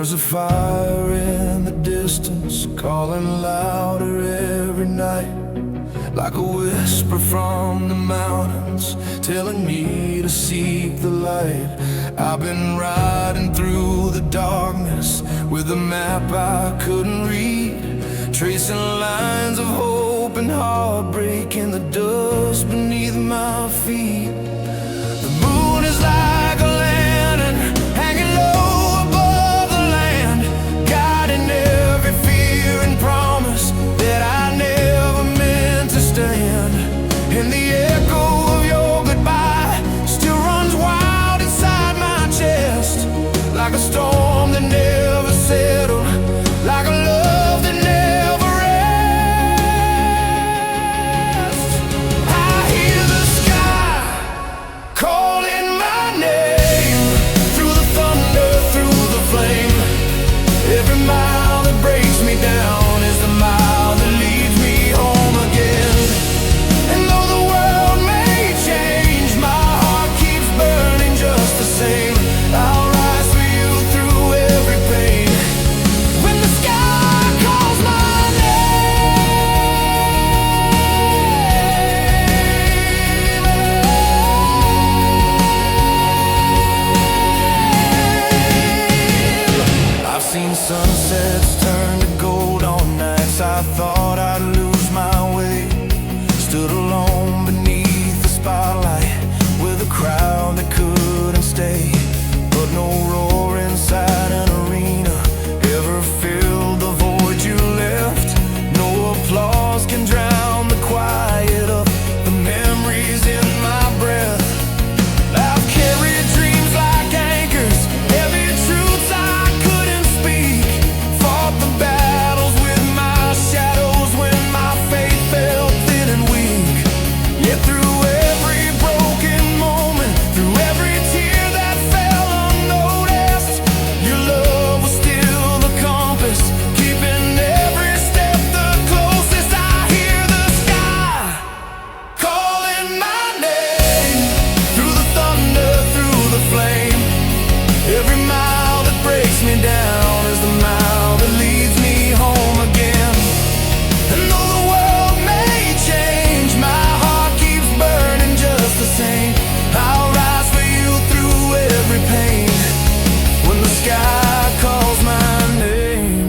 There's a fire in the distance, calling louder every night, like a whisper from the mountains, telling me to seek the light. I've been riding through the darkness with a map I couldn't read, tracing lines of hope and heartbreak in the dust beneath my feet. The moon is like a lantern hanging low above the land, guiding every fear and promise that I never meant to stand. And the echo of your goodbye still runs wild inside my chest, like a storm that never settled, like a love that never rests. I hear the sky calling my name, through the thunder, through the flame. Every mile that breaks me down is the mile that leads me home again. And though the world may change, my heart keeps burning just the same. I'll rise for you through every pain. When the sky calls my name, I've seen sunsets turn to gold on nights I thought I'd lose my way. Stood alone beneath the spotlight with a crowd that couldn't stay. But no roar inside an arena ever filled the void you left. No applause can drown the quiet of the memories in my breath. I've carried dreams like anchors, heavy truths I couldn't speak. Fought the battles with my shadows when my faith felt thin and weak. Yet through every broken moment, through every tear that fell unnoticed, your love was still the compass, keeping every step the closest. I hear the sky calling my name, through the thunder, through the flame. Every mile that breaks me down is the mile that leads me home again. And though the world may change, my heart keeps burning just the same. I'll rise for you through every pain. When the sky calls my name.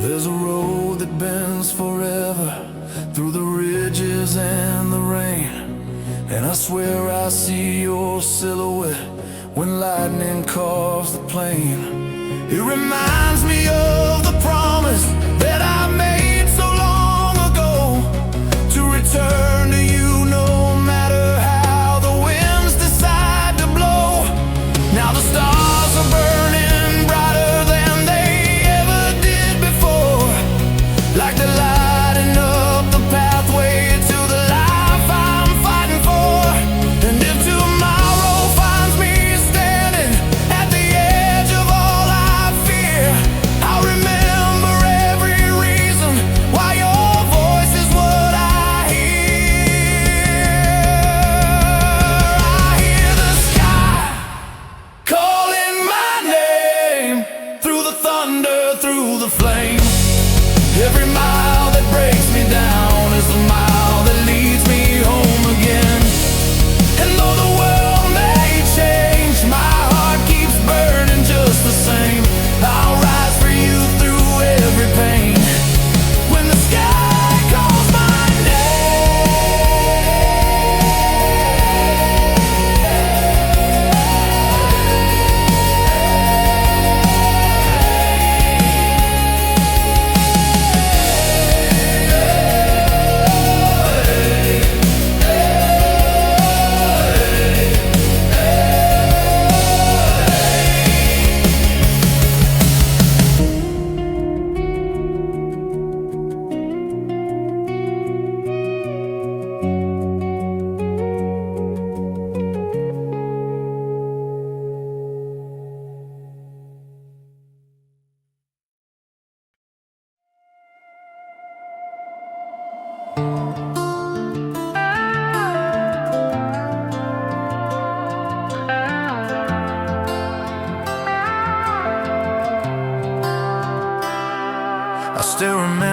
There's a road that bends forever, through the ridges and the rain. And I swear I see your silhouette when lightning carves the plain. It reminds me of the promise that I made so long ago, to return to you no matter how the winds decide to blow. Now the stars are burning brighter than they ever did before, like they're lighting up the pathway to the life I'm fighting for. And if tomorrow finds me standing at the edge of all I fear, I'll remember every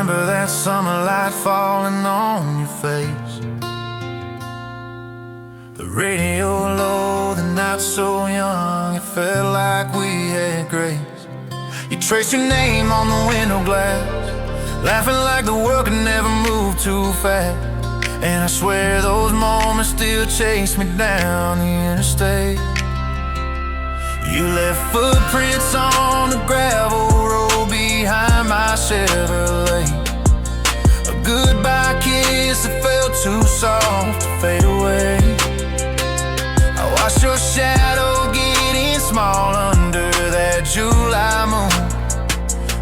remember that summer light falling on your face. The radio low, the night so young, it felt like we had grace. You traced your name on the window glass, laughing like the world could never move too fast. And I swear those moments still chase me down the interstate. You left footprints on the gravel road behind my Chevrolet, a goodbye kiss that felt too soft to fade away. I watched your shadow getting small under that July moon.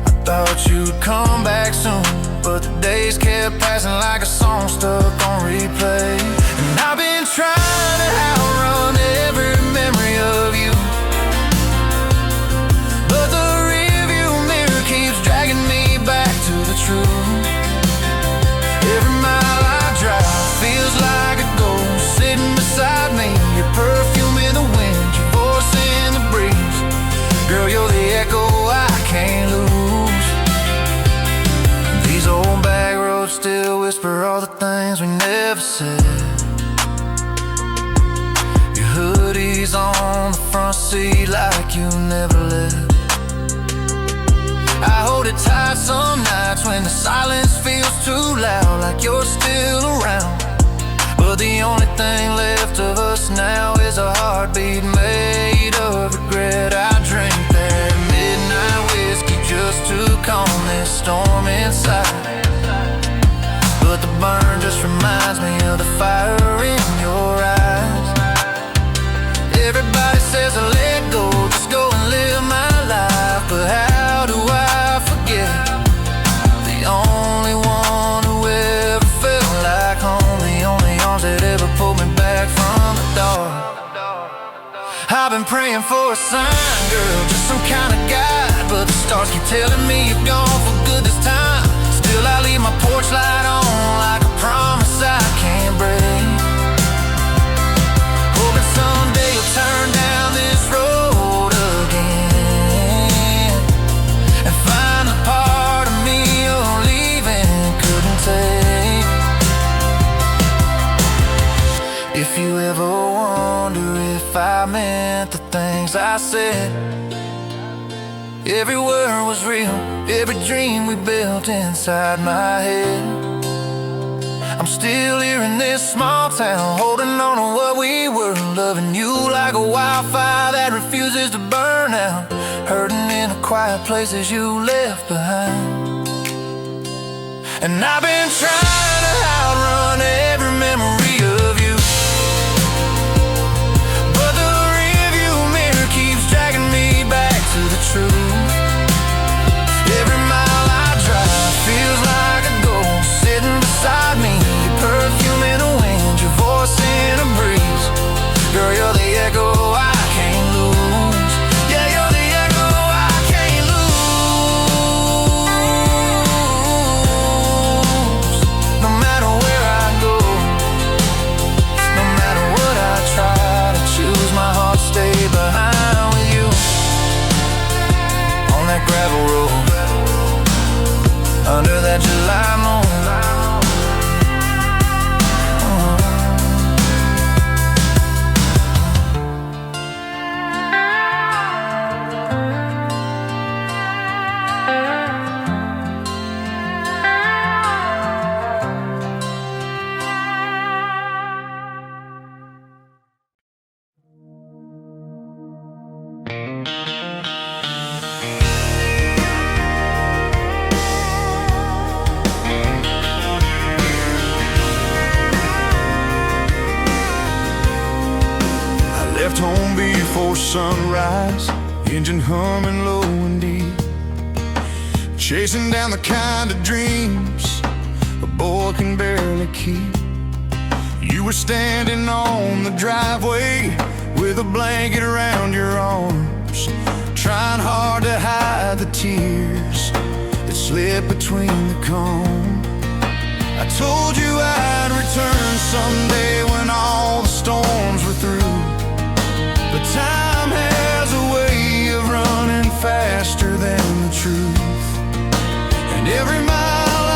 I thought you'd come back soon, but the days kept passing like a song stuck on replay. And I've been trying to outrun every memory of you, but the rearview mirror keeps dragging me back to the truth. Every mile I drive feels like a ghost sitting beside me. Your perfume in the wind, your voice in the breeze. Girl, you're the echo I can't lose. These old back roads still whisper all the things we never said. Your hoodie's on the front seat like you never left. I hold it tight some nights when the silence feels too loud, like you're still around. But the only thing left of us now is a heartbeat made of regret. I drink that midnight whiskey just to calm this storm inside, but the burn just reminds me of the fire in your eyes. Everybody says I let go, just go and live my life, but how do I forget the only one who ever felt like home, the only arms that ever pulled me back from the dark. I've been praying for a sign, girl, just some kind of guide, but the stars keep telling me you're gone for good this time. Still I leave my porch light on like a promise I can't break, hoping someday you'll turn down this road again and find the part of me you're leaving couldn't take. If you ever wonder if I meant the things I said, every word was real, every dream we built inside my head. I'm still here in this small town, holding on to what we were, loving you like a wildfire that refuses to burn out, hurting in the quiet places you left behind. And I've been trying to outrun every memory of you, but the rearview mirror keeps dragging me back to the truth. Every mile I drive feels like a ghost sitting beside me. Your perfume in the wind, your voice in a breeze. Girl, you're the echo I can't lose. Yeah, you're the echo I can't lose. No matter where I go, no matter what I try to choose, my heart stay behind with you on that gravel road under that July moon. Left home before sunrise, engine humming low and deep, chasing down the kind of dreams a boy can barely keep. You were standing on the driveway with a blanket around your arms, trying hard to hide the tears that slip between the comb. I told you I'd return someday when all the storms were through, but time has a way of running faster than the truth. And every mile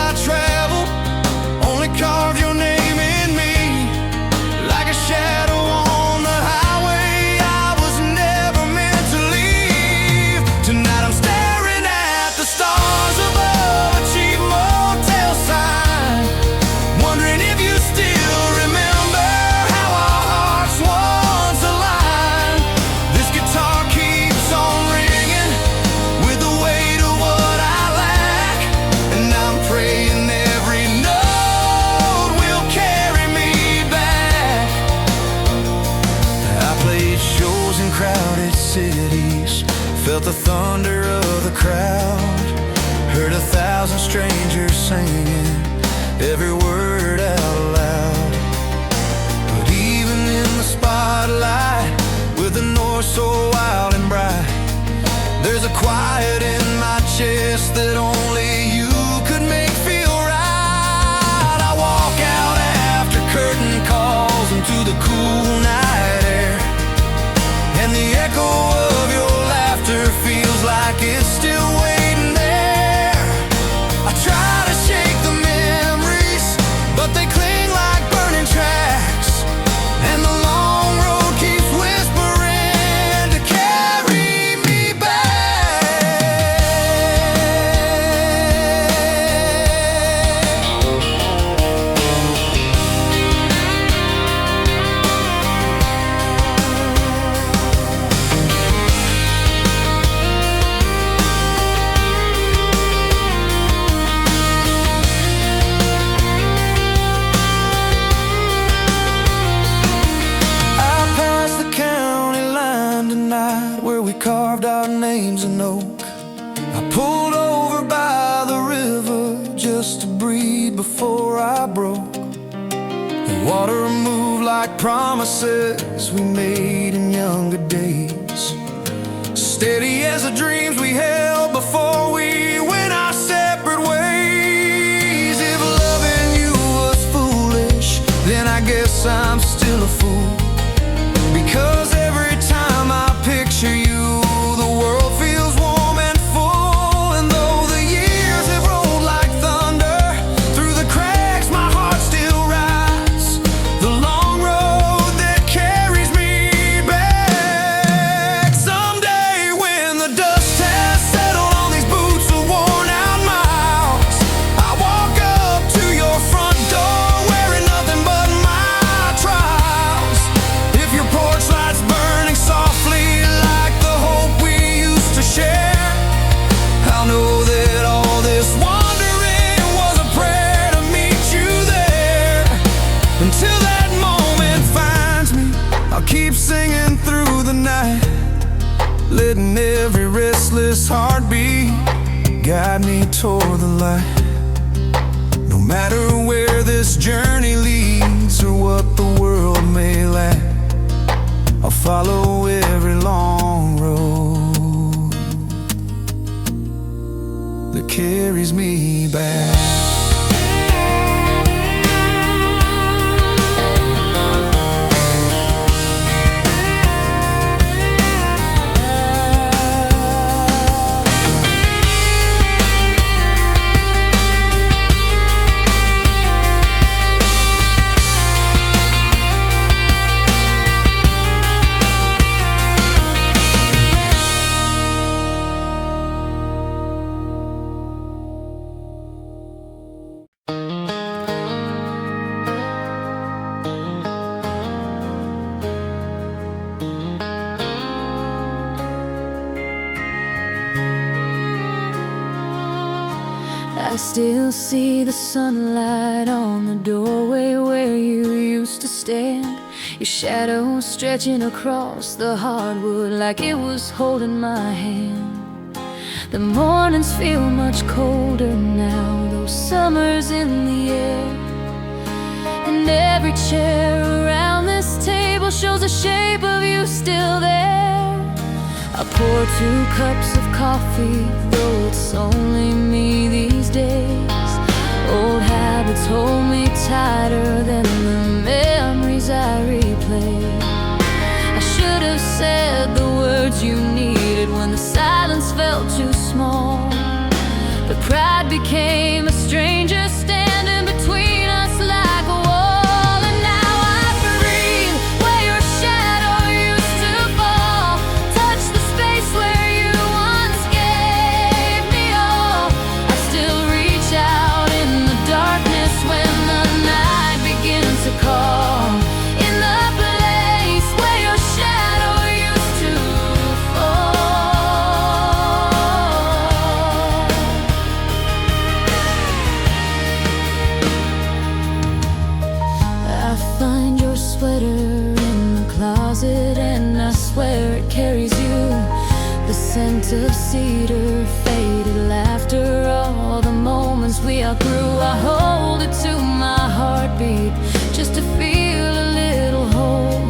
cities, felt the thunder of the crowd, heard 1,000 strangers singing every word out loud. But even in the spotlight, with the north so wild and bright, there's a quiet in my chest that only you could make feel right. I walk out after curtain calls into the cool night air, and the echo of your laughter feels like it's still waiting there. I try to shake the memories, but they cling like burning tracks, and the long road keeps whispering to carry me where we carved our names in oak. I pulled over by the river just to breathe before I broke. The water moved like promises we made in younger days, steady as the dreams we held before we went our separate ways. If loving you was foolish, then I guess I'm still a fool, because every time I picture you, the world feels warm and full. And though the years have rolled like thunder through the cracks, my heart still rides the long road that carries me back. Someday when the dust has settled on these boots of worn out miles, I walk up to your front door wearing nothing but my trials. If your porch lights burning softly like the hope we used to share, I'll know that all this wandering was a prayer to meet you there. Until that moment finds me, I'll keep singing through the night, letting every restless heartbeat guide me toward the light. No matter where this journey leads or what the world may lack, I'll follow every long road that carries me back. I still see the sunlight on the doorway where you used to stand, your shadow stretching across the hardwood like it was holding my hand. The mornings feel much colder now, though summer's in the air, and every chair around this table shows the shape of you still there. I pour 2 cups of coffee, though it's only me these days. Old habits hold me tighter than the memories I replay. I should have said the words you needed when the silence felt too small, but pride became a stranger standing between us like a wall. And now I breathe where your shadow used to fall, touch the space where you once gave me all. I still reach out in the darkness when the night begins to call, in the place where your shadow used to fall. scent of cedar, faded laughter, all the moments we outgrew. I hold it to my heartbeat just to feel a little whole,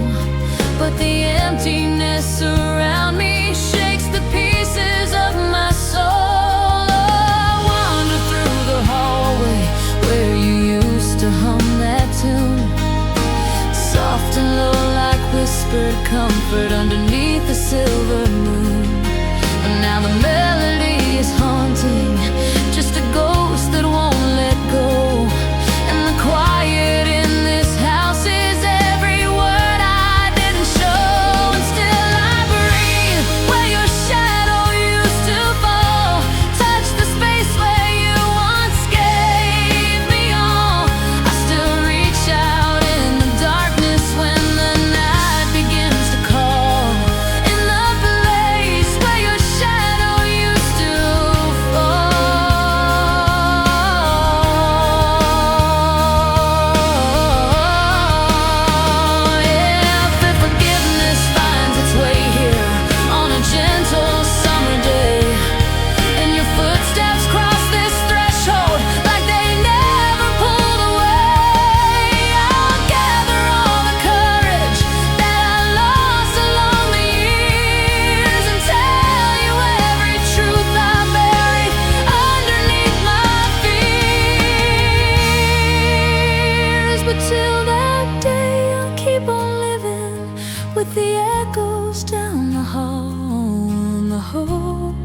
but the emptiness around me shakes the pieces of my soul. I wander through the hallway where you used to hum that tune, soft and low like whispered comfort underneath the silver moon. And now the melody is haunting, just a ghost that won't let go. And the quiet in this house is every word I didn't show. And still I breathe where your shadow used to fall, touch the space where you once gave me all. I still reach out in the darkness when the night begins to call, in the place where your shadow used to fall. If forgiveness finds its way here on a gentle summer day, and your footsteps cross this threshold like they never pulled away, I'll gather all the courage that I lost along the years and tell you every truth I buried underneath my fears. But till that day, I'll keep on living with the echoes down the hall, and the hope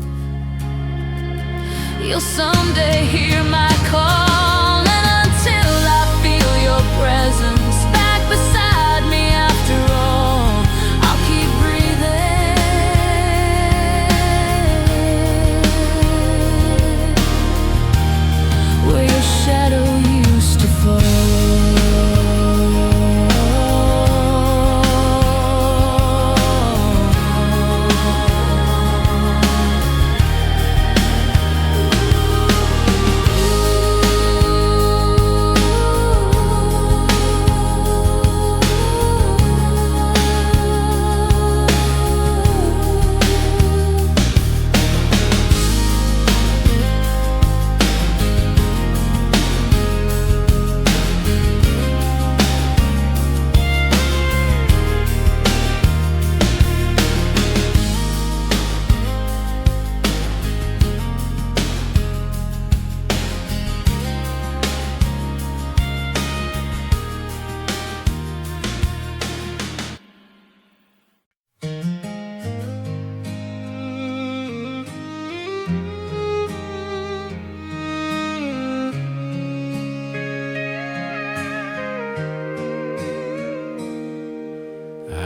you'll someday hear my call. And until I feel your presence back beside me after all, I'll keep breathing where your shadow used to fall.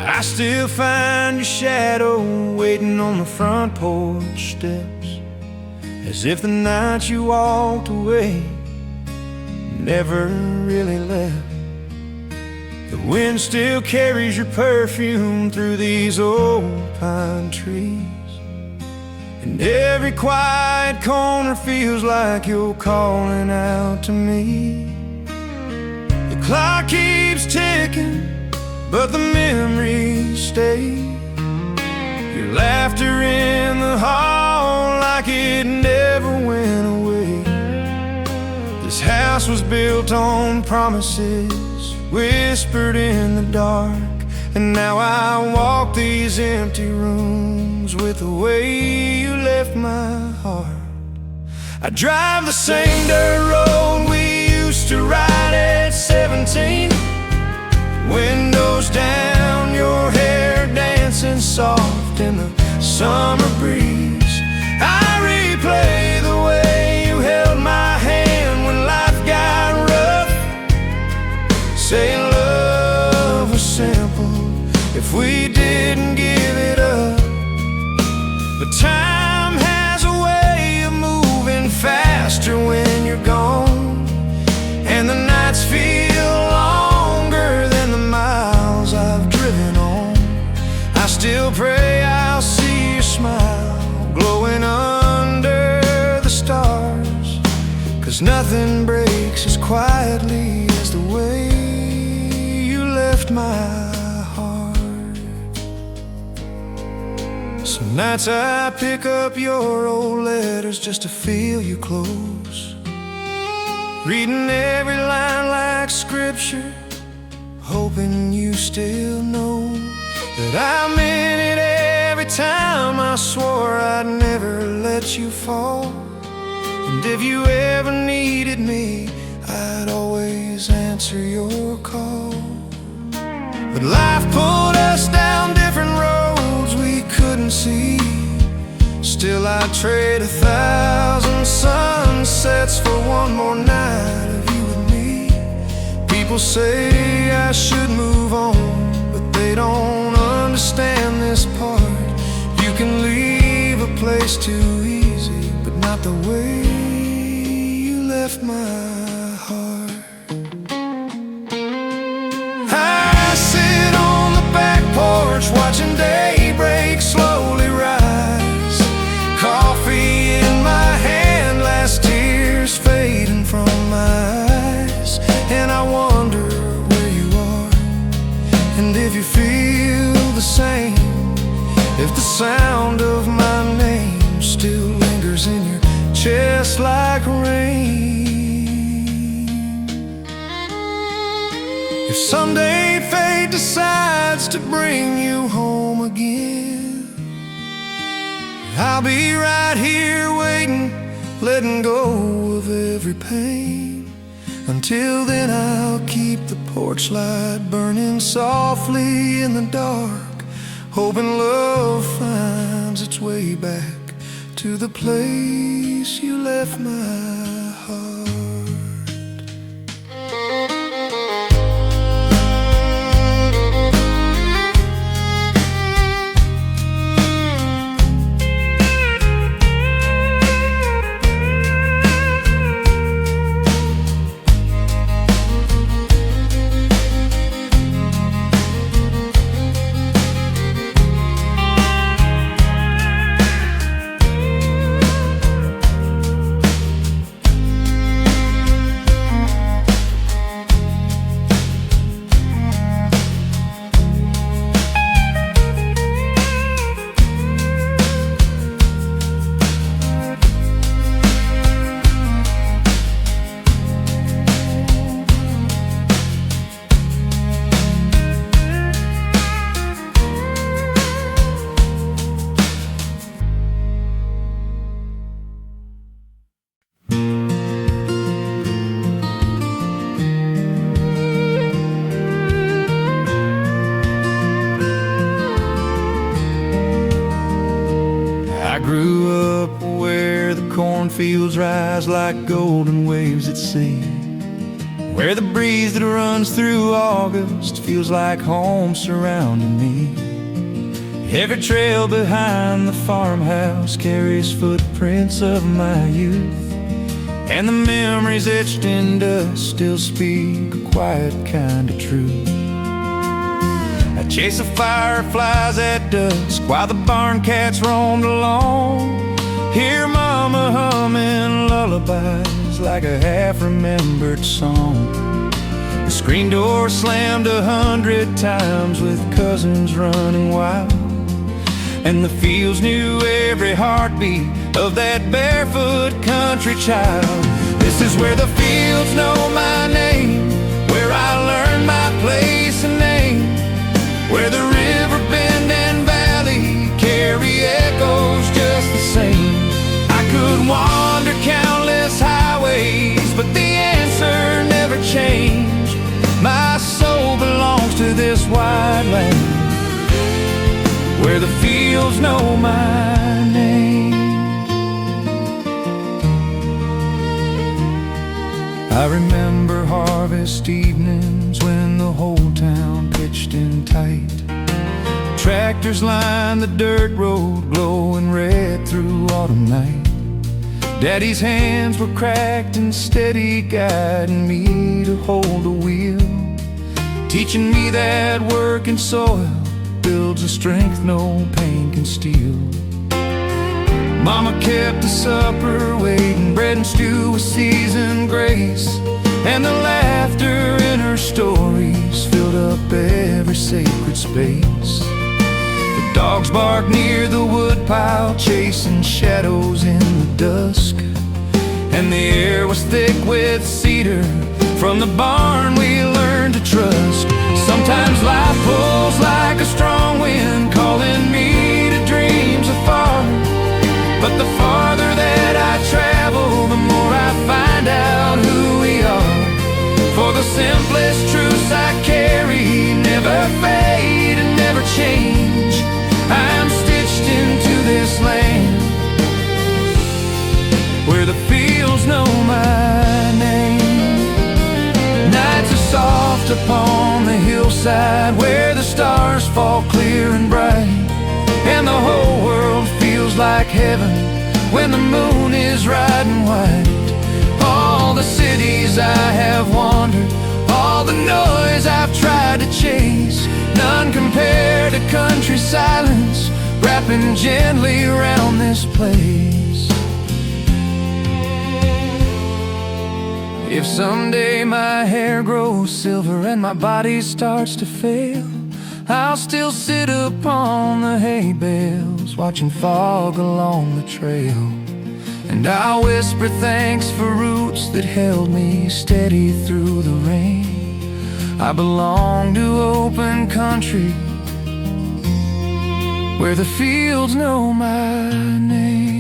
I still find your shadow waiting on the front porch steps, as if the night you walked away never really left. The wind still carries your perfume through these old pine trees, and every quiet corner feels like you're calling out to me. The clock keeps ticking, but the memories stay. Your laughter in the hall like it never went away. This house was built on promises whispered in the dark, and now I walk these empty rooms with the way you left my heart. I drive the same dirt road we used to ride at 17, windows down, your hair dancing soft in the summer breeze. I replay the way you held my hand when life got rough, saying love was simple if we didn't give it up. But time has a way of moving faster when you're gone, and the nights feel longer than the miles I've driven on. I still pray I'll see your smile glowing under the stars, 'cause nothing breaks as quietly as the way you left my heart. So Nights I pick up your old letters just to feel you close, reading every line like scripture, hoping you still know that I meant it every time I swore I'd never let you fall. And if you ever needed me, I'd always answer your call. But life pulled us down different roads we couldn't see. Still I'd trade 1,000 sunsets for one more night of you and me. People say I should move on, but they don't understand this part. You can leave a place too easy, but not the way you left my heart. I sit on the back porch watching daybreak slowly rise, coffee in my hand, last tears fading from my eyes. And I wonder where you are, and if you feel the same, if the sound of my name still lingers in your chest like rain. If someday fate decides to bring you home again, I'll be right here waiting, letting go of every pain. Until then I'll keep the porch light burning softly in the dark, hoping love finds its way back to the place you left my heart. I grew up where the cornfields rise like golden waves at sea, where the breeze that runs through August feels like home surrounding me. Every trail behind the farmhouse carries footprints of my youth, and the memories etched in dust still speak a quiet kind of truth. I chase the fireflies at dusk while the barn cats roamed along, hear mama humming lullabies like a half-remembered song. The screen door slammed 100 times with cousins running wild, and the fields knew every heartbeat of that barefoot country child. This is where the fields know my name, where I learned my place and name, where the river bend and valley carry echoes just the same. I could wander countless highways, but the answer never changed. My soul belongs to this wide land, where the fields know my name. I remember harvest evenings when the whole town pitched in tight. Tractors lined the dirt road, glowing red through autumn night. Daddy's hands were cracked and steady, guiding me to hold the wheel, teaching me that working soil builds a strength no pain can steal. Mama kept the supper waiting, bread and stew with seasoned grace, and the laughter in her stories filled up every sacred space. The Dogs bark near the woodpile, chasing shadows in the dusk. And the air was thick with cedar. From the barn we learned to trust. Sometimes life pulls like a strong wind, calling me to dreams afar. But the farther that I travel, the more I find out who we are. For the simplest truths I carry never fade and never change. I'm stitched into this land where the fields know my name. Nights are soft upon the hillside where the stars fall clear and bright. And the whole world feels like heaven when the moon is riding white. All the cities I have wandered, all the noise I've tried to chase, none compare to country silence wrapping gently around this place. If someday my hair grows silver and my body starts to fail, I'll still sit upon the hay bales, watching fog along the trail. And I'll whisper thanks for roots that held me steady through the rain. I belong to open country where the fields know my name.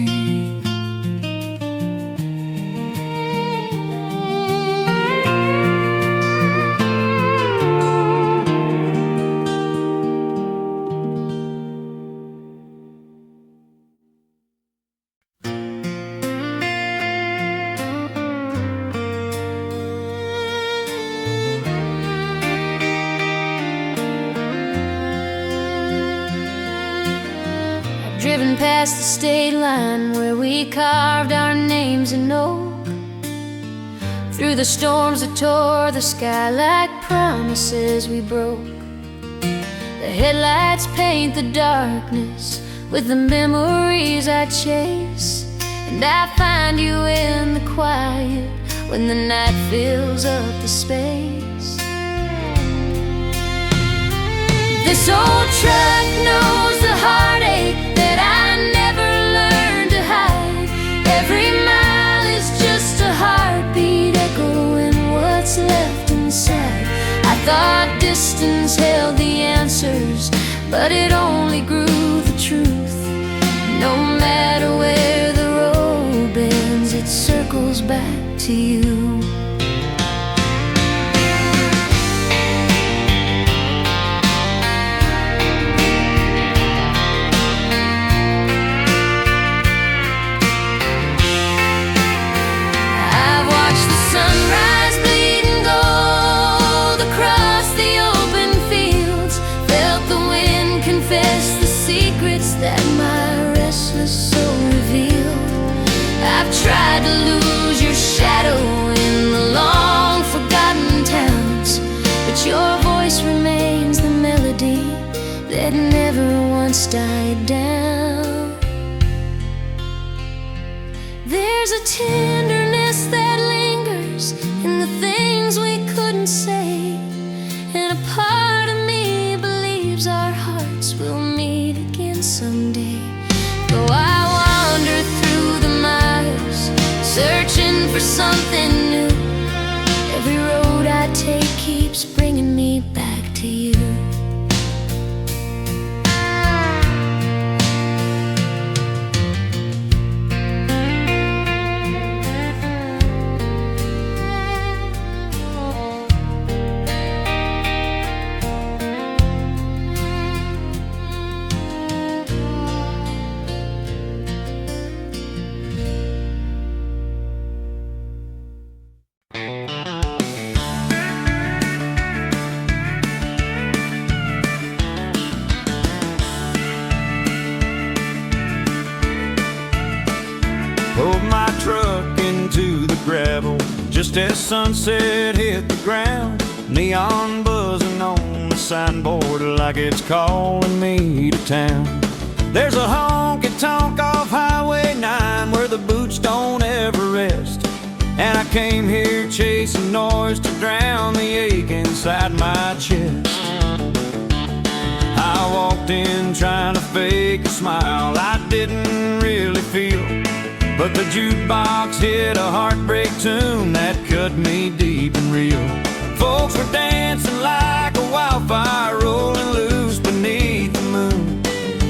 Driven past the state line where we carved our names in oak. Through the storms that tore the sky like promises we broke. The headlights paint the darkness with the memories I chase. And I find you in the quiet when the night fills up the space. This old truck knows the heartache that I never learned to hide. Every mile is just a heartbeat echoing what's left inside. I thought distance held the answers, but it only grew the truth. No matter where the road bends, it circles back to you. That my restless soul revealed. I've tried to lose your shadow in the long forgotten towns, but your voice remains the melody that never once died down. There's a tenderness that lingers in the things we couldn't say, and a part of me believes our hearts will meet again someday. Though I wander through the miles, searching for something new, every road I take keeps bringing me back to you. Pulled my truck into the gravel just as sunset hit the ground. Neon buzzing on the signboard like it's calling me to town. There's a honky-tonk off Highway 9 where the boots don't ever rest. And I came here chasing noise to drown the ache inside my chest. I I walked in trying to fake a smile I didn't really feel, but the jukebox hit a heartbreak tune that cut me deep and real. Folks were dancing like a wildfire rolling loose beneath the moon,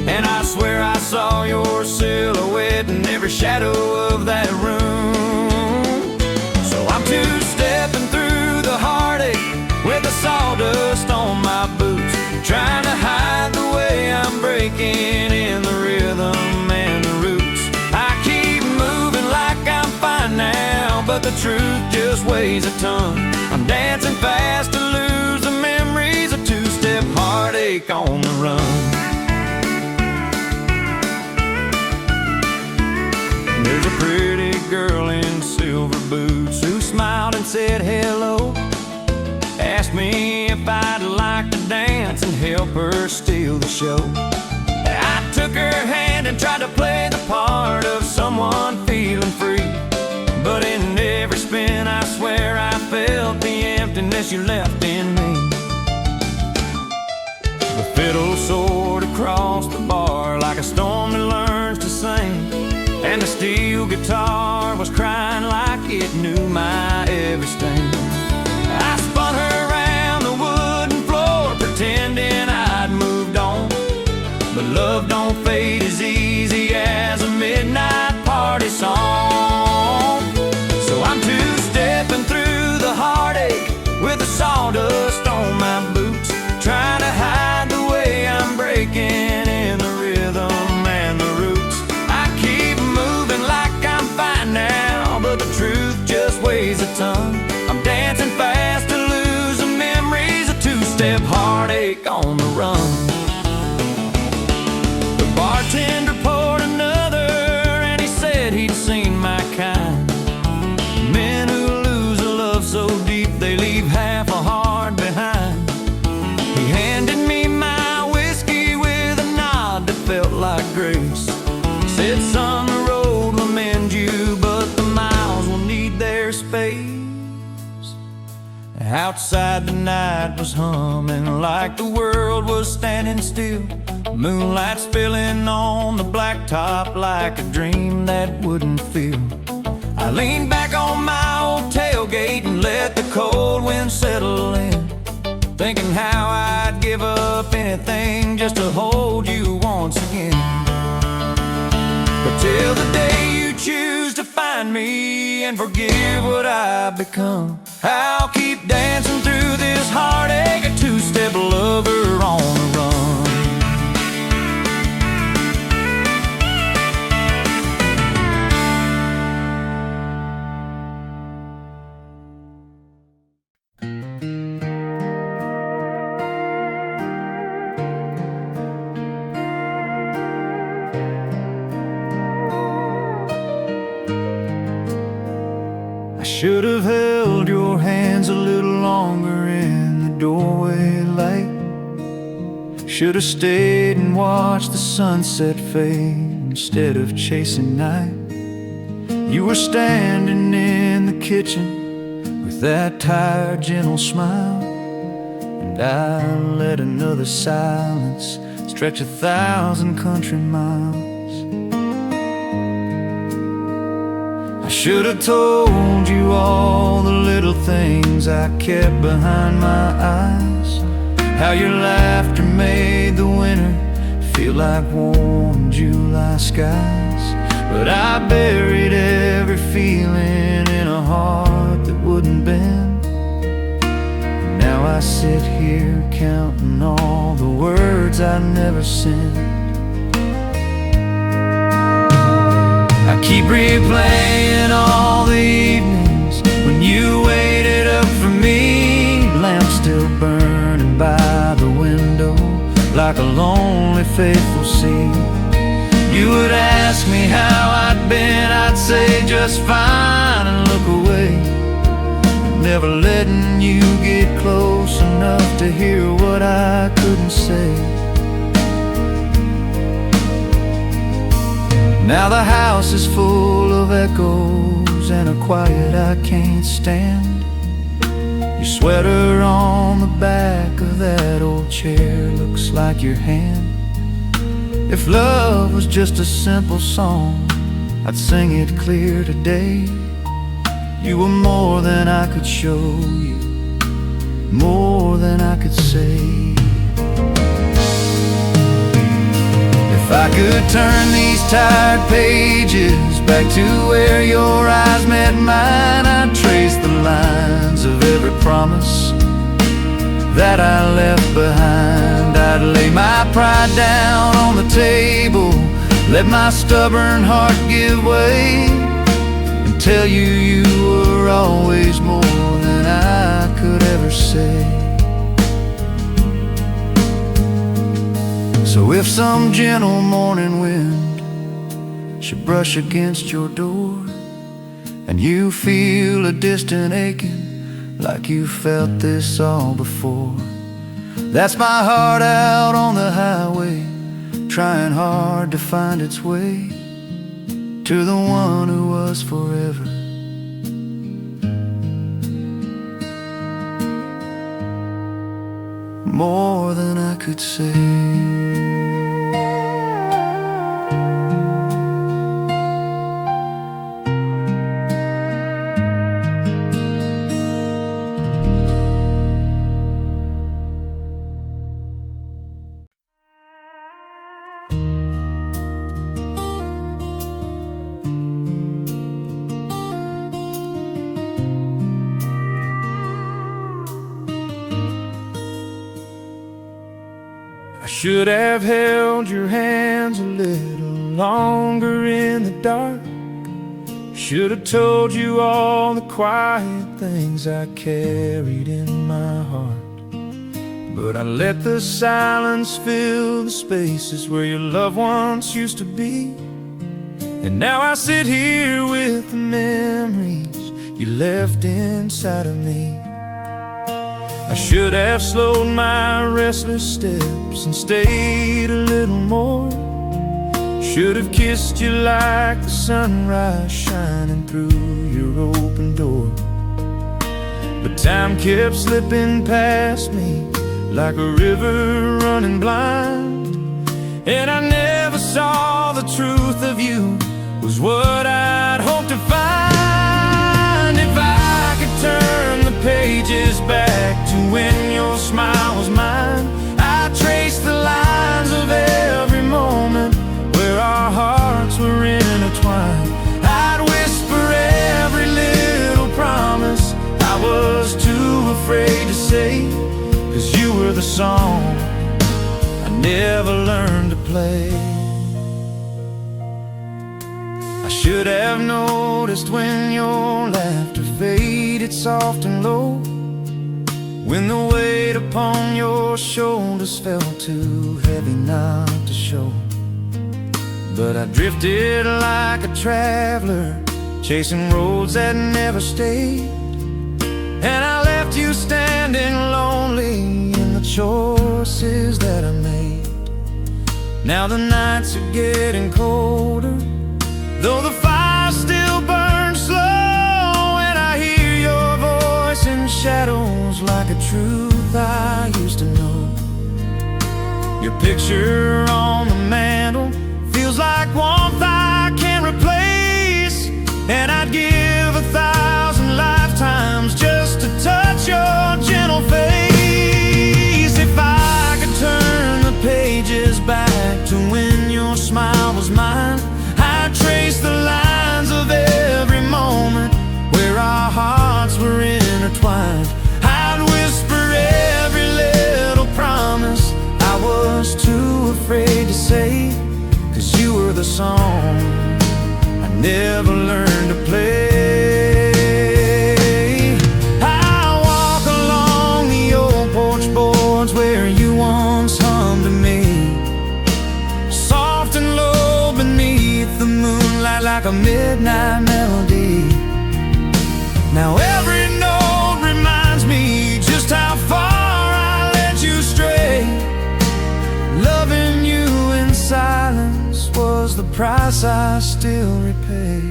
and I swear I saw your silhouette in every shadow of that room. So I'm two-stepping through the heartache with the sawdust on my boots, trying to hide the way I'm breaking in the rhythm and the roots. I keep moving like I'm fine now, but the truth just weighs a ton. I'm dancing fast to lose the memories of two-step heartache on the run. There's a pretty girl in silver boots who smiled and said hello, asked me if I'd like to dance and help her steal the show. I took her hand and tried to play the part of someone feeling free, but in every spin I swear I felt the emptiness you left in me. The fiddle soared across the bar like a storm that learns to sing, and the steel guitar was crying like it knew my every sting. I spun her around the wooden floor, pretending I'd moved on, but love don't fade as easy as a midnight party song. So I'm two-stepping through the heartache with the sawdust on my boots, trying to hide the way I'm breaking in the rhythm and the roots. I keep moving like I'm fine now, but the truth just weighs a ton. I'm dancing fast to lose the memories of two-step heartache on the run. The bartender poured another, and he said he'd seen my kind. Men who lose a love so deep they leave half a heart behind. He handed me my whiskey with a nod that felt like grace. Said, son, the road will mend you, but the miles will need their space. Outside the night was humming like the world was standing still, moonlight spilling on the blacktop like a dream that wouldn't feel. I leaned back on my old tailgate and let the cold wind settle in, thinking how I'd give up anything just to hold you once again. But till the day you choose to find me and forgive what I've become, I'll keep dancing through this heartache, a two-step lover on the run. I should have held your hands a little longer in the doorway light. Should have stayed and watched the sunset fade instead of chasing night. You were standing in the kitchen with that tired, gentle smile, and I let another silence stretch 1,000 country miles. I should have told you all the little things I kept behind my eyes, how your laughter made the winter feel like warm July skies. But I buried every feeling in a heart that wouldn't bend. Now I sit here counting all the words I never sent. I keep replaying all the evenings when you waited up for me, lamp still burning by the window like a lonely faithful sea. You would ask me how I'd been, I'd say just fine and look away, never letting you get close enough to hear what I couldn't say. Now the house is full of echoes and a quiet I can't stand. Your sweater on the back of that old chair looks like your hand. If love was just a simple song, I'd sing it clear today. You were more than I could show you, more than I could say. If I could turn these tired pages back to where your eyes met mine, I'd trace the lines of every promise that I left behind. I'd lay my pride down on the table, let my stubborn heart give way, and tell you you were always more than I could ever say. So if some gentle morning wind should brush against your door, and you feel a distant aching like you felt this all before, that's my heart out on the highway, trying hard to find its way to the one who was forever. More than I could say. I should have held your hands a little longer in the dark. Should have told you all the quiet things I carried in my heart. But I let the silence fill the spaces where your loved ones used to be. And now I sit here with the memories you left inside of me. I should have slowed my restless steps and stayed a little more. Should have kissed you like the sunrise shining through your open door. But time kept slipping past me like a river running blind, and I never saw the truth of you was what I'd hoped to find. If I could turn the pages back to when your smile was mine, I'd trace the lines of every moment where our hearts were intertwined. I'd whisper every little promise I was too afraid to say, 'cause you were the song I never learned to play. I should have noticed when your laughter faded soft and low, when the weight upon your shoulders felt too heavy not to show. But I drifted like a traveler, chasing roads that never stayed, and I left you standing lonely in the choices that I made. Now the nights are getting colder, though the fire still burns slow, and I hear your voice in shadows like a truth I used to know. Your picture on the mantle feels like warmth I can't replace, and I'd give 1,000 lifetimes just to touch your gentle face. If I could turn the pages back to when your smile was mine, I'd trace the lines of every moment where our hearts were intertwined. I'd whisper every little promise I was too afraid to say, 'cause you were the song I never learned to play. I walk along the old porch boards where you once hummed to me, soft and low beneath the moonlight like a midnight melody. Now every note reminds me just how far I let you stray. Loving you in silence was the price I still repay.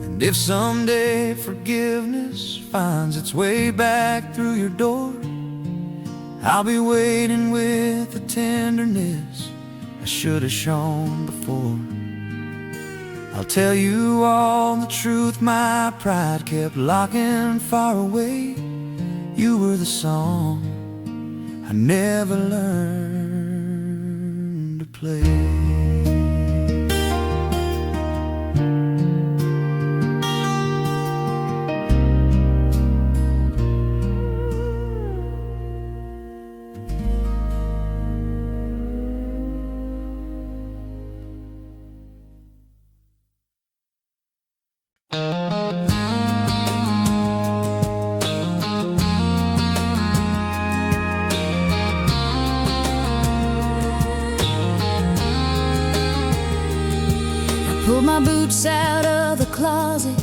And And if someday forgiveness finds its way back through your door, I'll be waiting with the tenderness I should have shown before. I'll tell you all the truth my pride kept locking far away. You were the song I never learned to play. Pulled my boots out of the closet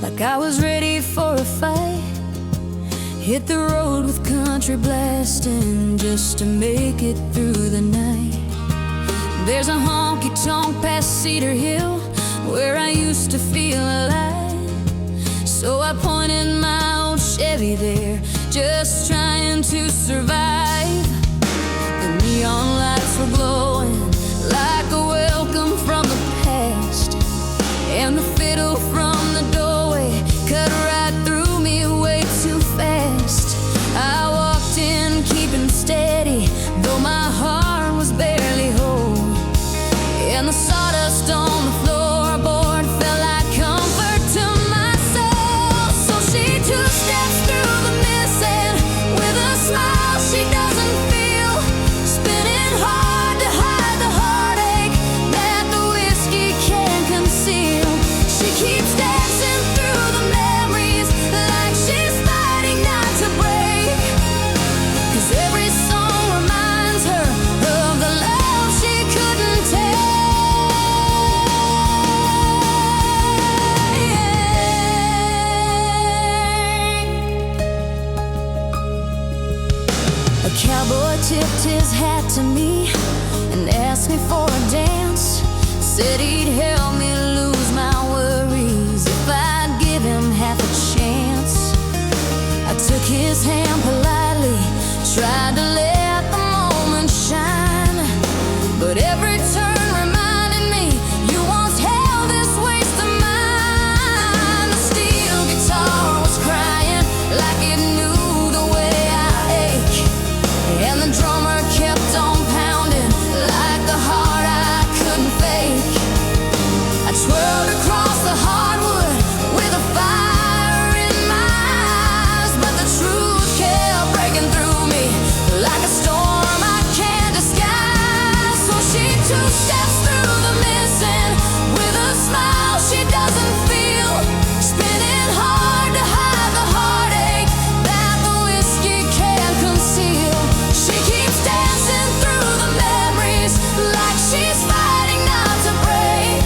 like I was ready for a fight. Hit the road with country blasting just to make it through the night. There's a honky-tonk past Cedar Hill where I used to feel alive. So I pointed my old Chevy there, just trying to survive. The neon lights were glowing like a welcome from the past, and the fiddle from the doorway cut right through me way too fast. I walked in keeping steady, though my heart was barely whole, and the sawdust on the floorboard felt like comfort to my soul. So she two steps through the mist and with a smile she doesn't feel, spinning hard to hide the heartache that the whiskey can't conceal. She keeps dancing through the memories like she's fighting not to break, 'cause every song reminds her of the love she couldn't take. A cowboy tipped his hat to me and asked me for a dance. Said he'd help me lose my worries if I'd give him half a chance. I took his hand politely, tried to let the moment shine, but every turn reminded me you once held this waste of mine. The steel guitar was crying like it knew the way I ache, and the drummer kept on pounding like the heart I couldn't fake. I twirled across the hardwood with a fire in my eyes, but the truth kept breaking through me like a storm I can't disguise. So she two steps through the mist and with a smile she doesn't feel, spinning hard to hide the heartache that the whiskey can't conceal. She keeps dancing through the memories like she's fighting not to break,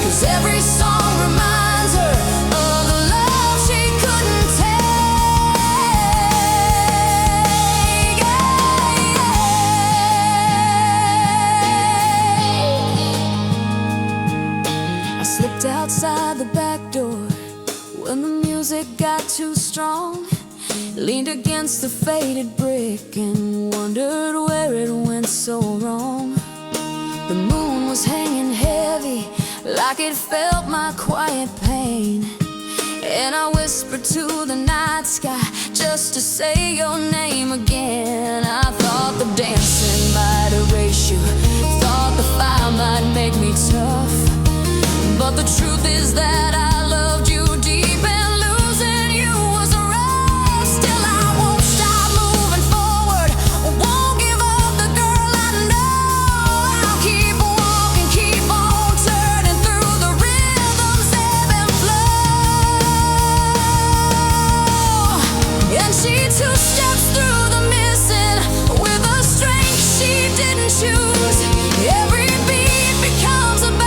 'cause every song reminds her of the love she couldn't take. I slipped outside the back door when the music got too strong, leaned against the faded brick and wondered where it went so wrong. The moon was hanging heavy like it felt my quiet pain, and I whispered to the night sky just to say your name again. I thought the dancing might erase you, thought the fire might make me tough, but the truth is that I loved you deep, and losing you was rough. Still I won't stop moving forward, won't give up the girl I know. I'll keep walking, keep on turning through the rhythms ebb and flow. And she two steps through the mist and with a strength she didn't choose, every beat becomes a battle.